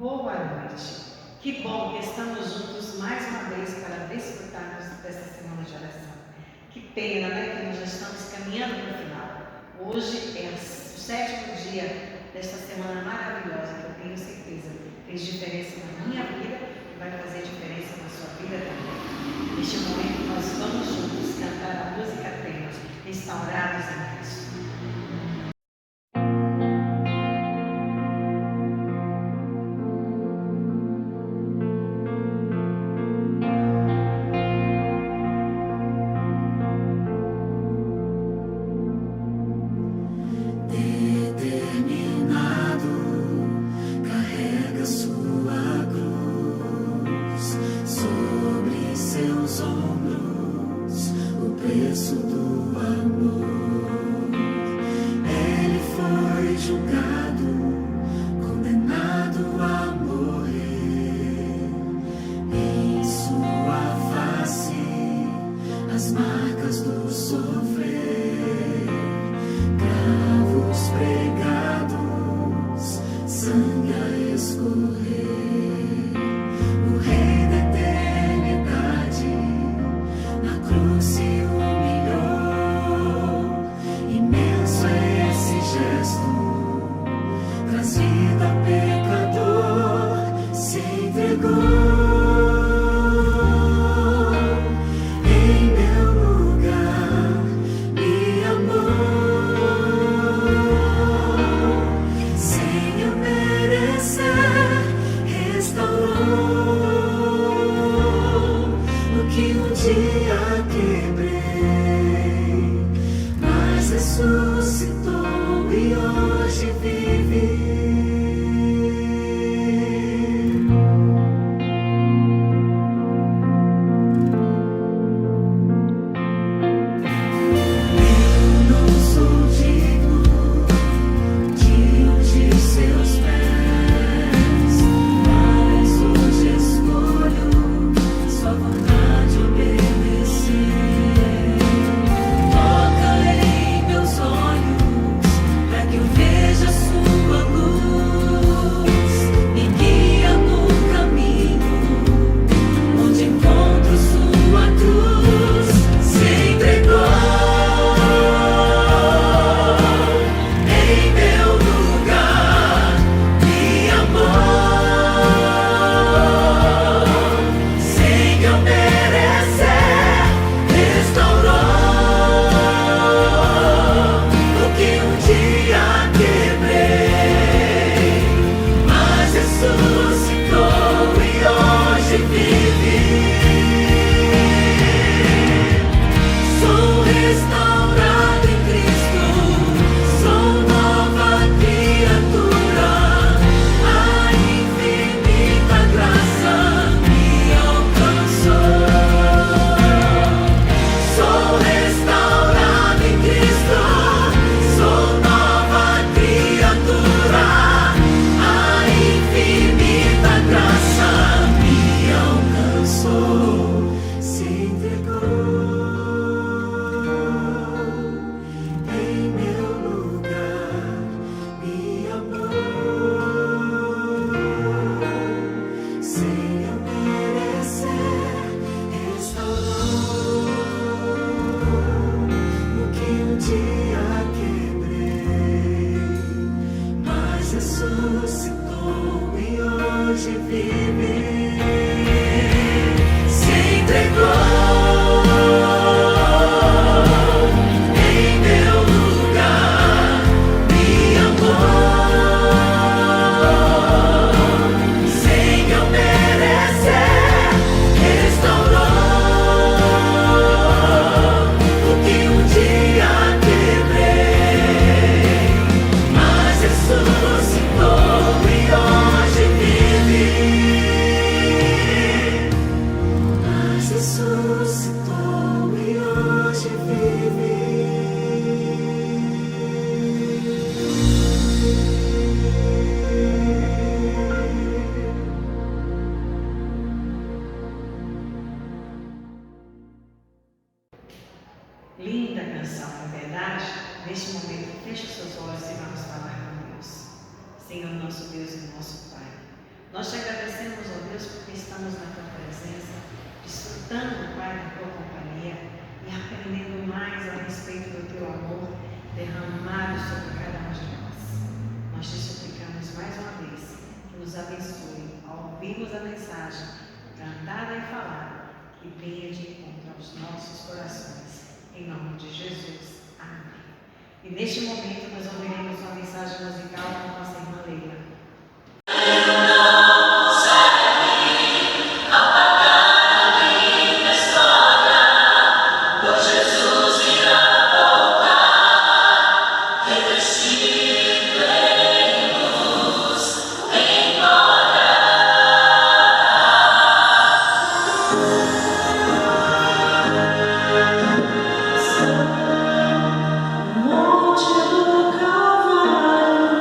Boa noite. Que bom que estamos juntos mais uma vez para desfrutarmos dessa semana de oração. Que pena, né, que nós já estamos caminhando para o final. Hoje é o 7º dia desta semana maravilhosa que eu tenho certeza fez diferença na minha vida e vai fazer diferença na sua vida também. Neste momento nós vamos juntos cantar a música tema Restaurados em Cristo. Nós te agradecemos, ó Deus, porque estamos na tua presença, desfrutando, Pai, da tua companhia e aprendendo mais a respeito do teu amor derramado sobre cada um de nós. Nós te suplicamos mais uma vez que nos abençoe ao ouvirmos a mensagem cantada e falada, que venha de encontro aos nossos corações. Em nome de Jesus. Amém. E neste momento nós ouviremos uma mensagem musical com nossa irmã Leila. Monte do Calvário,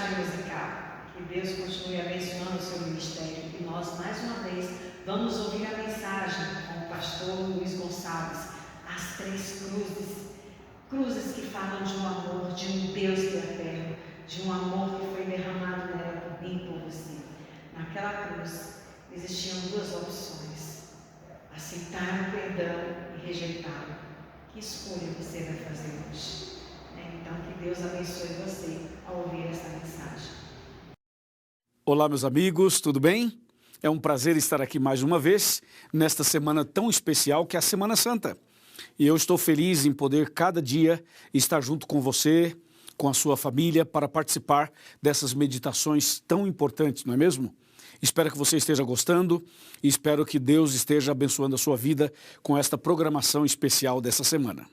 Rádio Musical. Que Deus continue abençoando o seu ministério. E nós, mais uma vez, vamos ouvir a mensagem com o pastor Luiz Gonçalves, as 3 cruzes. Cruzes que falam de um amor, de um Deus que é eterno, de um amor que foi derramado nela por mim e por você. Naquela cruz existiam 2 opções: aceitar o perdão e rejeitá-lo. Que escolha você vai fazer hoje? Então, que Deus abençoe você ao ouvir essa mensagem. Olá, meus amigos, tudo bem? É um prazer estar aqui mais uma vez, nesta semana tão especial que é a Semana Santa. E eu estou feliz em poder, cada dia, estar junto com você, com a sua família, para participar dessas meditações tão importantes, não é mesmo? Espero que você esteja gostando e espero que Deus esteja abençoando a sua vida com esta programação especial dessa semana.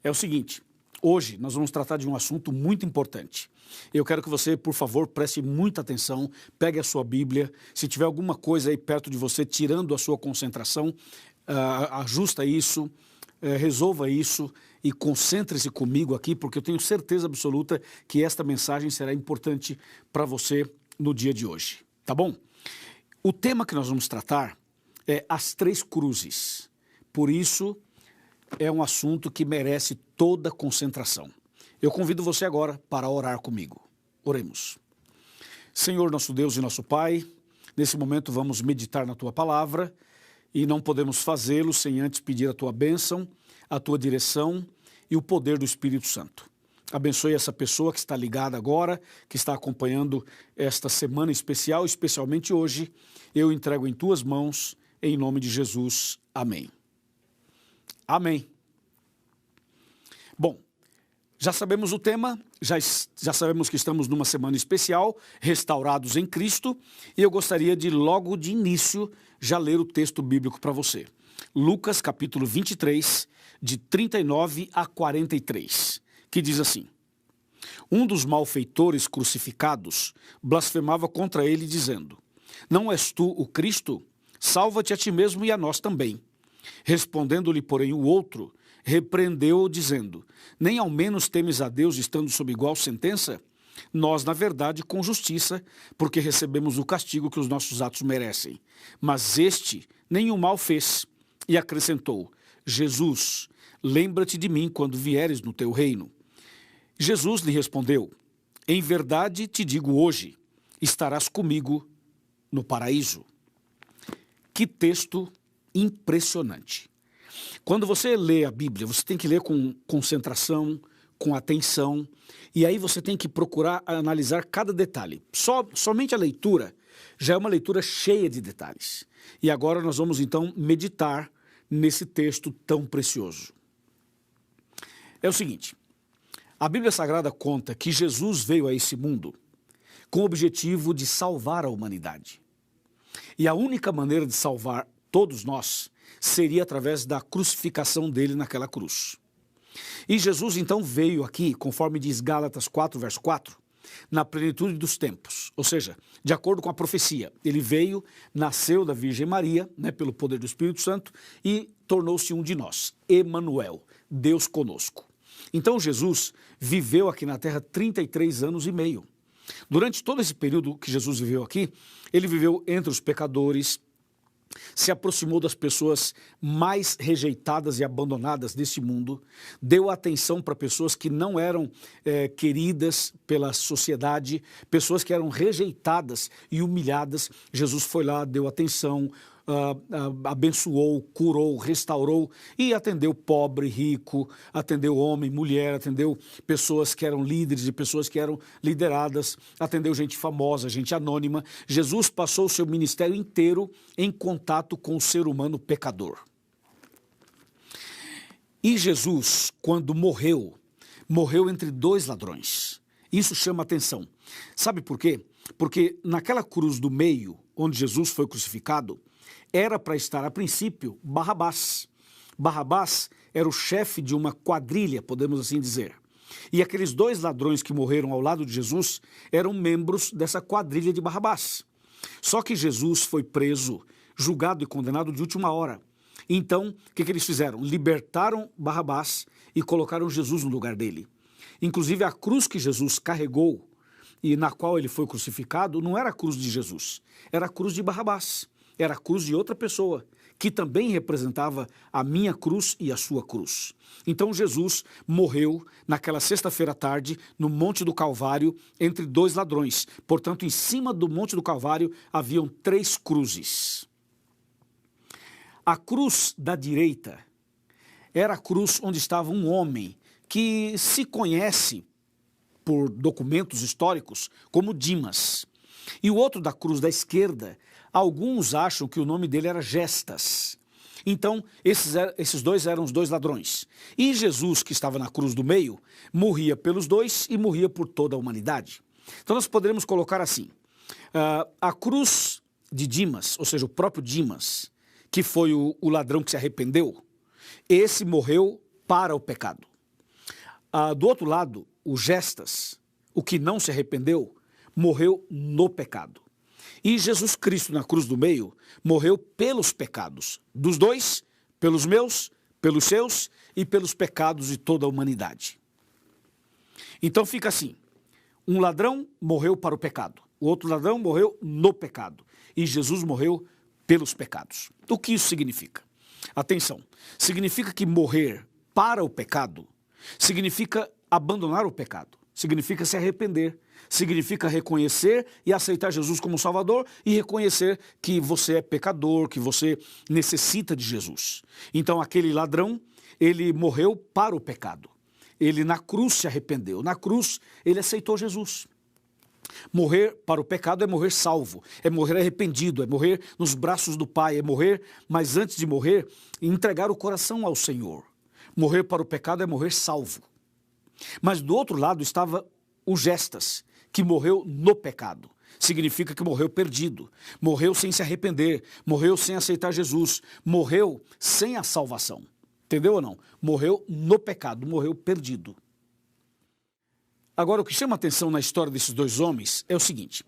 É o seguinte, hoje nós vamos tratar de um assunto muito importante. Eu quero que você, por favor, preste muita atenção, pegue a sua Bíblia. Se tiver alguma coisa aí perto de você, tirando a sua concentração, ajusta isso, resolva isso e concentre-se comigo aqui, porque eu tenho certeza absoluta que esta mensagem será importante para você no dia de hoje. Tá bom? O tema que nós vamos tratar é as 3 cruzes. Por isso, é um assunto que merece toda concentração. Eu convido você agora para orar comigo. Oremos. Senhor, nosso Deus e nosso Pai, nesse momento vamos meditar na Tua palavra e não podemos fazê-lo sem antes pedir a Tua bênção, a Tua direção e o poder do Espírito Santo. Abençoe essa pessoa que está ligada agora, que está acompanhando esta semana especial, especialmente hoje. Eu entrego em Tuas mãos, em nome de Jesus. Amém. Amém. Bom, já sabemos o tema, já sabemos que estamos numa semana especial, restaurados em Cristo, e eu gostaria de, logo de início, já ler o texto bíblico para você. Lucas, capítulo 23, de 39 a 43, que diz assim: Um dos malfeitores crucificados blasfemava contra ele, dizendo: Não és tu o Cristo? Salva-te a ti mesmo e a nós também. Respondendo-lhe, porém, o outro, repreendeu-o, dizendo: Nem ao menos temes a Deus, estando sob igual sentença? Nós, na verdade, com justiça, porque recebemos o castigo que os nossos atos merecem. Mas este nenhum mal fez. E acrescentou: Jesus, lembra-te de mim quando vieres no teu reino. Jesus lhe respondeu: Em verdade te digo hoje, estarás comigo no paraíso. Que texto impressionante. Quando você lê a Bíblia, você tem que ler com concentração, com atenção, e aí você tem que procurar analisar cada detalhe. Somente a leitura já é uma leitura cheia de detalhes. E agora nós vamos então meditar nesse texto tão precioso. É o seguinte, a Bíblia Sagrada conta que Jesus veio a esse mundo com o objetivo de salvar a humanidade. E a única maneira de salvar todos nós seria através da crucificação dele naquela cruz. E Jesus então veio aqui, conforme diz Gálatas 4, verso 4, na plenitude dos tempos, ou seja, de acordo com a profecia. Ele veio, nasceu da Virgem Maria, pelo poder do Espírito Santo, e tornou-se um de nós, Emanuel, Deus conosco. Então Jesus viveu aqui na terra 33 anos e meio. Durante todo esse período que Jesus viveu aqui, ele viveu entre os pecadores, se aproximou das pessoas mais rejeitadas e abandonadas desse mundo, deu atenção para pessoas que não eram queridas pela sociedade, pessoas que eram rejeitadas e humilhadas. Jesus foi lá, deu atenção, abençoou, curou, restaurou e atendeu pobre, rico, atendeu homem, mulher, atendeu pessoas que eram líderes e pessoas que eram lideradas, atendeu gente famosa, gente anônima. Jesus passou o seu ministério inteiro em contato com o ser humano pecador. E Jesus, quando morreu entre 2 ladrões. Isso chama atenção. Sabe por quê? Porque naquela cruz do meio, onde Jesus foi crucificado, era para estar, a princípio, Barrabás. Barrabás era o chefe de uma quadrilha, podemos assim dizer. E aqueles 2 ladrões que morreram ao lado de Jesus eram membros dessa quadrilha de Barrabás. Só que Jesus foi preso, julgado e condenado de última hora. Então, o que eles fizeram? Libertaram Barrabás e colocaram Jesus no lugar dele. Inclusive, a cruz que Jesus carregou e na qual ele foi crucificado não era a cruz de Jesus, era a cruz de Barrabás, era a cruz de outra pessoa, que também representava a minha cruz e a sua cruz. Então Jesus morreu naquela sexta-feira à tarde, no Monte do Calvário, entre dois ladrões. Portanto, em cima do Monte do Calvário haviam 3 cruzes. A cruz da direita era a cruz onde estava um homem que se conhece por documentos históricos como Dimas. E o outro da cruz da esquerda, alguns acham que o nome dele era Gestas. Então, esses dois eram os 2 ladrões. E Jesus, que estava na cruz do meio, morria pelos 2 e morria por toda a humanidade. Então, nós poderíamos colocar assim, a cruz de Dimas, ou seja, o próprio Dimas, que foi o ladrão que se arrependeu, esse morreu para o pecado. Do outro lado, o Gestas, o que não se arrependeu, morreu no pecado. E Jesus Cristo, na cruz do meio, morreu pelos pecados dos 2, pelos meus, pelos seus e pelos pecados de toda a humanidade. Então fica assim, um ladrão morreu para o pecado, o outro ladrão morreu no pecado, e Jesus morreu pelos pecados. O que isso significa? Atenção, significa que morrer para o pecado significa abandonar o pecado, significa se arrepender, significa reconhecer e aceitar Jesus como Salvador e reconhecer que você é pecador, que você necessita de Jesus. Então aquele ladrão, ele morreu para o pecado. Ele na cruz se arrependeu, na cruz ele aceitou Jesus. Morrer para o pecado é morrer salvo, é morrer arrependido, é morrer nos braços do Pai, é morrer, mas antes de morrer, entregar o coração ao Senhor. Morrer para o pecado é morrer salvo. Mas do outro lado estava o Gestas, que morreu no pecado. Significa que morreu perdido, morreu sem se arrepender, morreu sem aceitar Jesus, morreu sem a salvação. Entendeu ou não? Morreu no pecado, morreu perdido. Agora, o que chama a atenção na história desses 2 homens é o seguinte,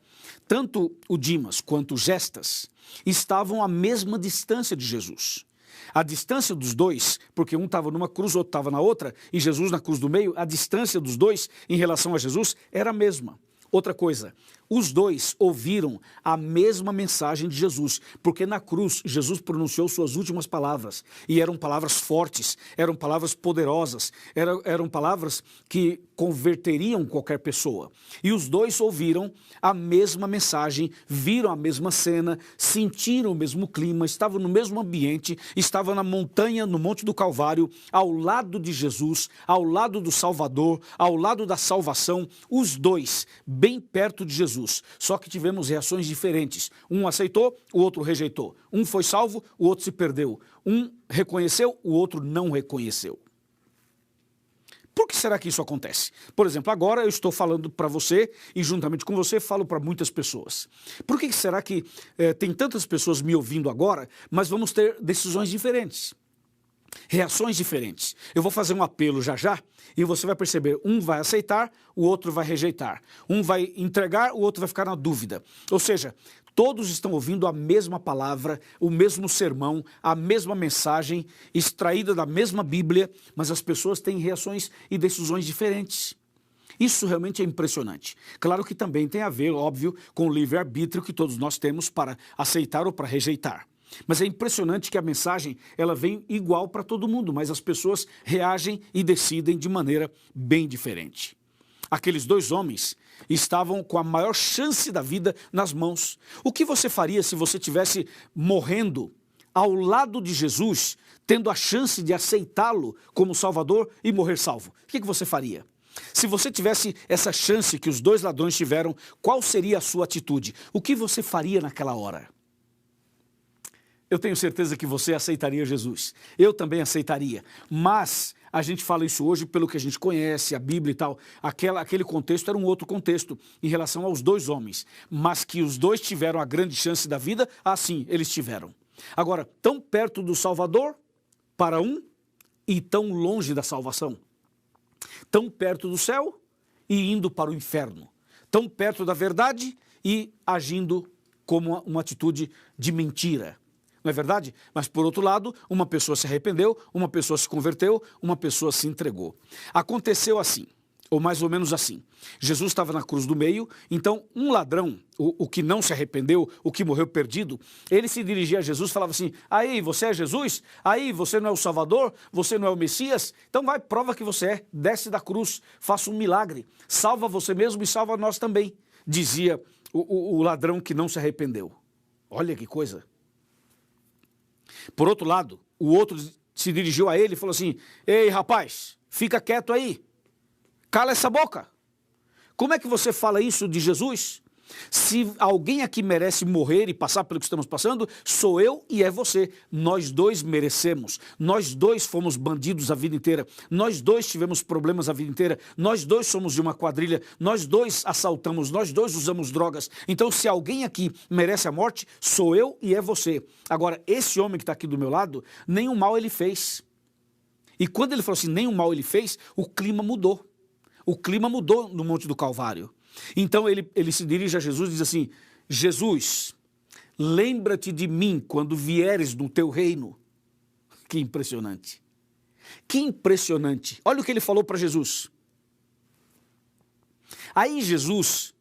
tanto o Dimas quanto o Gestas estavam à mesma distância de Jesus. A distância dos 2, porque um estava numa cruz, o outro estava na outra, e Jesus na cruz do meio, a distância dos 2 em relação a Jesus era a mesma. Outra coisa, os 2 ouviram a mesma mensagem de Jesus, porque na cruz Jesus pronunciou suas últimas palavras, e eram palavras fortes, eram palavras poderosas, eram palavras que converteriam qualquer pessoa. E os 2 ouviram a mesma mensagem, viram a mesma cena, sentiram o mesmo clima, estavam no mesmo ambiente, estavam na montanha, no Monte do Calvário, ao lado de Jesus, ao lado do Salvador, ao lado da salvação, os 2, bem perto de Jesus. Só que tivemos reações diferentes. Um aceitou, o outro rejeitou. Um foi salvo, o outro se perdeu. Um reconheceu, o outro não reconheceu. Por que será que isso acontece? Por exemplo, agora eu estou falando para você e juntamente com você falo para muitas pessoas. Por que será que tem tantas pessoas me ouvindo agora, mas vamos ter decisões diferentes? Reações diferentes. Eu vou fazer um apelo já já e você vai perceber, um vai aceitar, o outro vai rejeitar. Um vai entregar, o outro vai ficar na dúvida. Ou seja, todos estão ouvindo a mesma palavra, o mesmo sermão, a mesma mensagem, extraída da mesma Bíblia, mas as pessoas têm reações e decisões diferentes. Isso realmente é impressionante. Claro que também tem a ver, óbvio, com o livre-arbítrio que todos nós temos para aceitar ou para rejeitar. Mas é impressionante que a mensagem ela vem igual para todo mundo, mas as pessoas reagem e decidem de maneira bem diferente. Aqueles 2 homens estavam com a maior chance da vida nas mãos. O que você faria se você estivesse morrendo ao lado de Jesus, tendo a chance de aceitá-lo como Salvador e morrer salvo? O que você faria? Se você tivesse essa chance que os 2 ladrões tiveram, qual seria a sua atitude? O que você faria naquela hora? Eu tenho certeza que você aceitaria Jesus. Eu também aceitaria. Mas a gente fala isso hoje pelo que a gente conhece, a Bíblia e tal. Aquele contexto era um outro contexto em relação aos 2 homens. Mas que os 2 tiveram a grande chance da vida, sim, eles tiveram. Agora, tão perto do Salvador para um e tão longe da salvação. Tão perto do céu e indo para o inferno. Tão perto da verdade e agindo como uma atitude de mentira. Não é verdade? Mas, por outro lado, uma pessoa se arrependeu, uma pessoa se converteu, uma pessoa se entregou. Aconteceu assim. ou mais ou menos assim. Jesus estava na cruz do meio, então um ladrão, o que não se arrependeu, o que morreu perdido, ele se dirigia a Jesus e falava assim: aí, você é Jesus? Aí, você não é o Salvador? Você não é o Messias? Então vai, prova que você é, desce da cruz, faça um milagre, salva você mesmo e salva nós também, dizia o ladrão que não se arrependeu. Olha que coisa. Por outro lado, o outro se dirigiu a ele e falou assim: ei, rapaz, fica quieto aí. Cala essa boca. Como é que você fala isso de Jesus? Se alguém aqui merece morrer e passar pelo que estamos passando, sou eu e é você. Nós dois merecemos. Nós dois fomos bandidos a vida inteira. Nós dois tivemos problemas a vida inteira. Nós dois somos de uma quadrilha. Nós dois assaltamos. Nós dois usamos drogas. Então, se alguém aqui merece a morte, sou eu e é você. Agora, esse homem que está aqui do meu lado, nenhum mal ele fez. E quando ele falou assim, nenhum mal ele fez, o clima mudou. O clima mudou no Monte do Calvário. Então ele se dirige a Jesus e diz assim: Jesus, lembra-te de mim quando vieres no teu reino. Que impressionante. Que impressionante. Olha o que ele falou para Jesus. Aí Jesus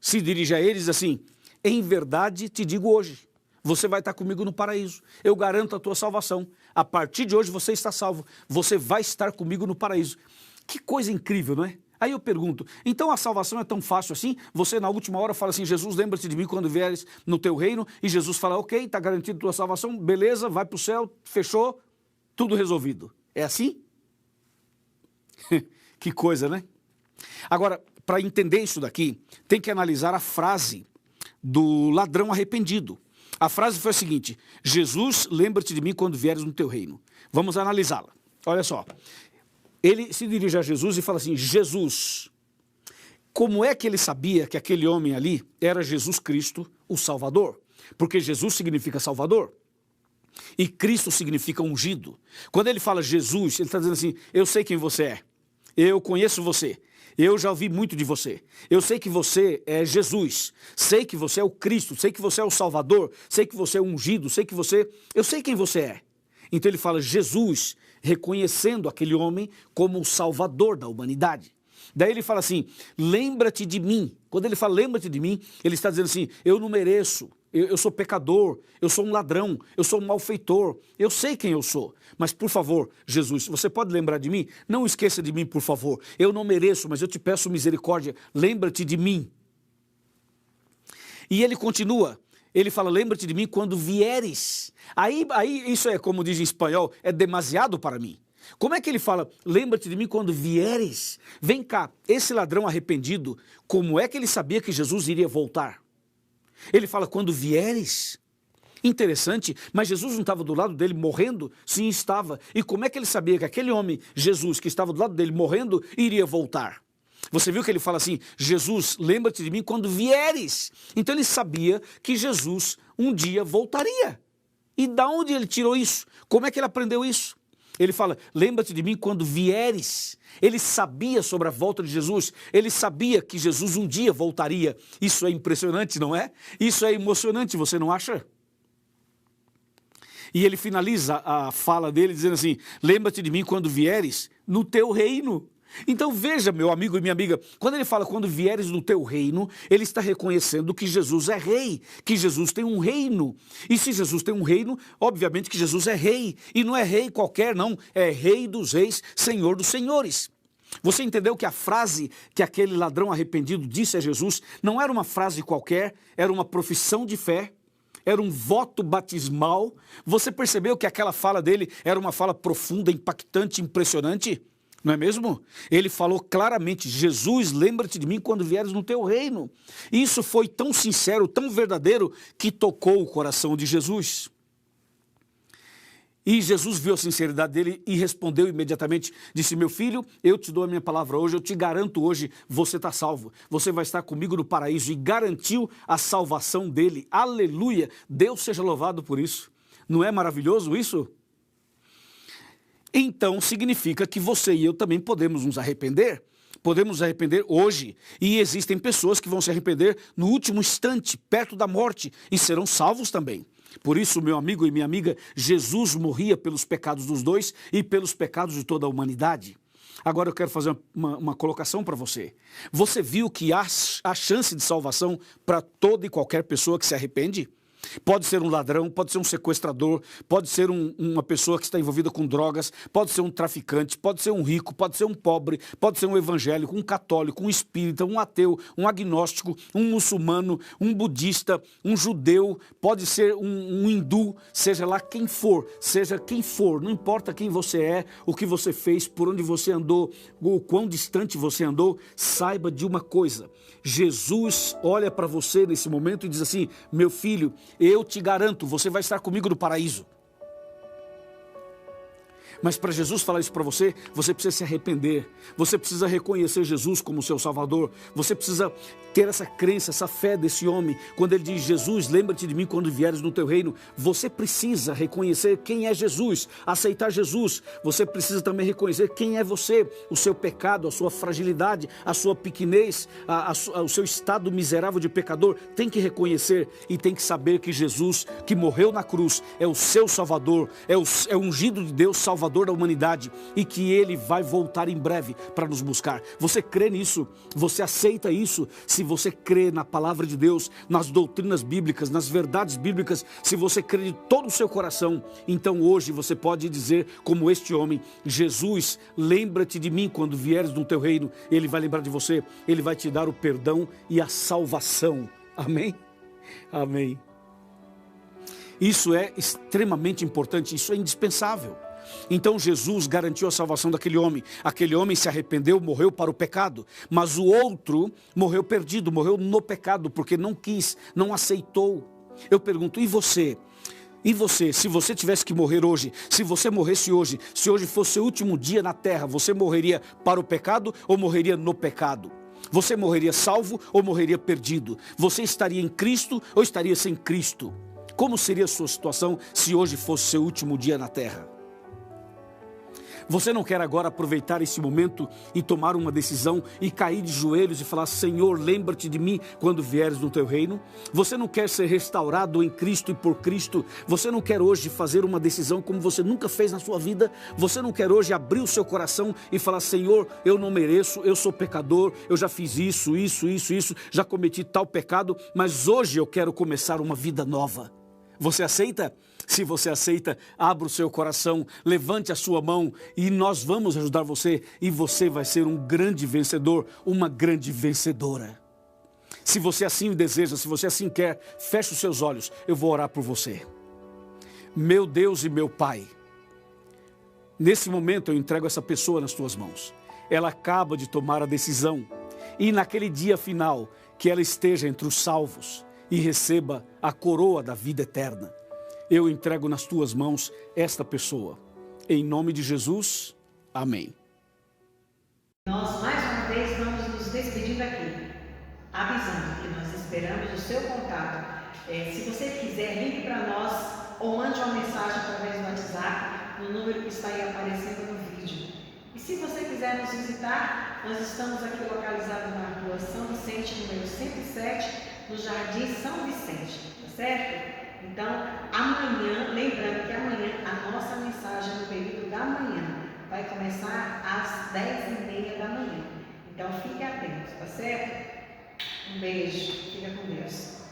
se dirige a ele e diz assim: em verdade te digo hoje, você vai estar comigo no paraíso. Eu garanto a tua salvação. A partir de hoje você está salvo. Você vai estar comigo no paraíso. Que coisa incrível, não é? Aí eu pergunto, então a salvação é tão fácil assim? Você na última hora fala assim: Jesus, lembra-te de mim quando vieres no teu reino, e Jesus fala: ok, está garantido a tua salvação, beleza, vai para o céu, fechou, tudo resolvido. É assim? Que coisa, né? Agora, para entender isso daqui, tem que analisar a frase do ladrão arrependido. A frase foi a seguinte: Jesus, lembra-te de mim quando vieres no teu reino. Vamos analisá-la. Olha só. Ele se dirige a Jesus e fala assim: Jesus, como é que ele sabia que aquele homem ali era Jesus Cristo, o Salvador? Porque Jesus significa Salvador e Cristo significa ungido. Quando ele fala Jesus, ele está dizendo assim: eu sei quem você é, eu conheço você, eu já ouvi muito de você, eu sei que você é Jesus, sei que você é o Cristo, sei que você é o Salvador, sei que você é ungido, eu sei quem você é. Então ele fala Jesus, reconhecendo aquele homem como o Salvador da humanidade. Daí ele fala assim: lembra-te de mim. Quando ele fala lembra-te de mim, ele está dizendo assim: eu não mereço, eu sou pecador, eu sou um ladrão, eu sou um malfeitor, eu sei quem eu sou. Mas por favor, Jesus, você pode lembrar de mim? Não esqueça de mim, por favor. Eu não mereço, mas eu te peço misericórdia, lembra-te de mim. E ele continua. Ele fala: lembra-te de mim quando vieres. Aí isso é, como diz em espanhol, é demasiado para mim. Como é que ele fala: lembra-te de mim quando vieres? Vem cá, esse ladrão arrependido, como é que ele sabia que Jesus iria voltar? Ele fala: quando vieres? Interessante, mas Jesus não estava do lado dele morrendo? Sim, estava. E como é que ele sabia que aquele homem, Jesus, que estava do lado dele morrendo, iria voltar? Você viu que ele fala assim: Jesus, lembra-te de mim quando vieres. Então ele sabia que Jesus um dia voltaria. E da onde ele tirou isso? Como é que ele aprendeu isso? Ele fala: lembra-te de mim quando vieres. Ele sabia sobre a volta de Jesus. Ele sabia que Jesus um dia voltaria. Isso é impressionante, não é? Isso é emocionante, você não acha? E ele finaliza a fala dele dizendo assim: lembra-te de mim quando vieres no teu reino. Então veja, meu amigo e minha amiga, quando ele fala quando vieres no teu reino, ele está reconhecendo que Jesus é rei, que Jesus tem um reino. E se Jesus tem um reino, obviamente que Jesus é rei. E não é rei qualquer, não. É rei dos reis, senhor dos senhores. Você entendeu que a frase que aquele ladrão arrependido disse a Jesus não era uma frase qualquer, era uma profissão de fé, era um voto batismal. Você percebeu que aquela fala dele era uma fala profunda, impactante, impressionante? Não é mesmo? Ele falou claramente: Jesus, lembra-te de mim quando vieres no teu reino. E isso foi tão sincero, tão verdadeiro, que tocou o coração de Jesus. E Jesus viu a sinceridade dele e respondeu imediatamente, disse: meu filho, eu te dou a minha palavra hoje, eu te garanto hoje, você está salvo. Você vai estar comigo no paraíso. E garantiu a salvação dele. Aleluia! Deus seja louvado por isso. Não é maravilhoso isso? Então significa que você e eu também podemos nos arrepender. Podemos nos arrepender hoje. E existem pessoas que vão se arrepender no último instante, perto da morte, e serão salvos também. Por isso, meu amigo e minha amiga, Jesus morria pelos pecados dos dois e pelos pecados de toda a humanidade. Agora eu quero fazer uma colocação para você. Você viu que há chance de salvação para toda e qualquer pessoa que se arrepende? Pode ser um ladrão, pode ser um sequestrador, pode ser uma pessoa que está envolvida com drogas, pode ser um traficante, pode ser um rico, pode ser um pobre, pode ser um evangélico, um católico, um espírita, um ateu, um agnóstico, um muçulmano, um budista, um judeu, pode ser um hindu, seja lá quem for, não importa quem você é, o que você fez, por onde você andou, o quão distante você andou, saiba de uma coisa: Jesus olha para você nesse momento e diz assim: meu filho, eu te garanto, você vai estar comigo no paraíso. Mas para Jesus falar isso para você, você precisa se arrepender. Você precisa reconhecer Jesus como seu Salvador. Você precisa ter essa crença, essa fé desse homem. Quando ele diz: Jesus, lembra-te de mim quando vieres no teu reino. Você precisa reconhecer quem é Jesus, aceitar Jesus. Você precisa também reconhecer quem é você, o seu pecado, a sua fragilidade, a sua pequenez, o seu estado miserável de pecador. Tem que reconhecer e tem que saber que Jesus, que morreu na cruz, é o seu Salvador, é o ungido de Deus, Salvador da humanidade, e que Ele vai voltar em breve para nos buscar. Você crê nisso? Você aceita isso? Se você crê na palavra de Deus, nas doutrinas bíblicas, nas verdades bíblicas, se você crê de todo o seu coração, então hoje você pode dizer como este homem: Jesus, lembra-te de mim quando vieres no teu reino. Ele vai lembrar de você, Ele vai te dar o perdão e a salvação. Amém? Amém. Isso é extremamente importante, isso é indispensável. Então Jesus garantiu a salvação daquele homem. Aquele homem se arrependeu, morreu para o pecado. Mas o outro morreu perdido, morreu no pecado, porque não quis, não aceitou. Eu pergunto: e você? E você, se você tivesse que morrer hoje, se você morresse hoje, se hoje fosse seu último dia na terra, você morreria para o pecado ou morreria no pecado? Você morreria salvo ou morreria perdido? Você estaria em Cristo ou estaria sem Cristo? Como seria a sua situação se hoje fosse seu último dia na terra? Você não quer agora aproveitar esse momento e tomar uma decisão e cair de joelhos e falar: Senhor, lembra-te de mim quando vieres no teu reino? Você não quer ser restaurado em Cristo e por Cristo? Você não quer hoje fazer uma decisão como você nunca fez na sua vida? Você não quer hoje abrir o seu coração e falar: Senhor, eu não mereço, eu sou pecador, eu já fiz isso, já cometi tal pecado, mas hoje eu quero começar uma vida nova. Você aceita? Se você aceita, abra o seu coração, levante a sua mão e nós vamos ajudar você, e você vai ser um grande vencedor, uma grande vencedora. Se você assim deseja, se você assim quer, feche os seus olhos, eu vou orar por você. Meu Deus e meu Pai, nesse momento eu entrego essa pessoa nas tuas mãos. Ela acaba de tomar a decisão, e naquele dia final, que ela esteja entre os salvos e receba a coroa da vida eterna. Eu entrego nas tuas mãos esta pessoa. Em nome de Jesus, amém. Nós mais uma vez vamos nos despedindo aqui, avisando que nós esperamos o seu contato. Se você quiser, ligue para nós ou mande uma mensagem através do WhatsApp no número que está aí aparecendo no vídeo. E se você quiser nos visitar, nós estamos aqui localizados na rua São Vicente, número 107, no Jardim São Vicente, tá certo? Então, amanhã, lembrando que amanhã a nossa mensagem no período da manhã vai começar às 10h30 da manhã. Então, fique atento, tá certo? Um beijo, fica com Deus.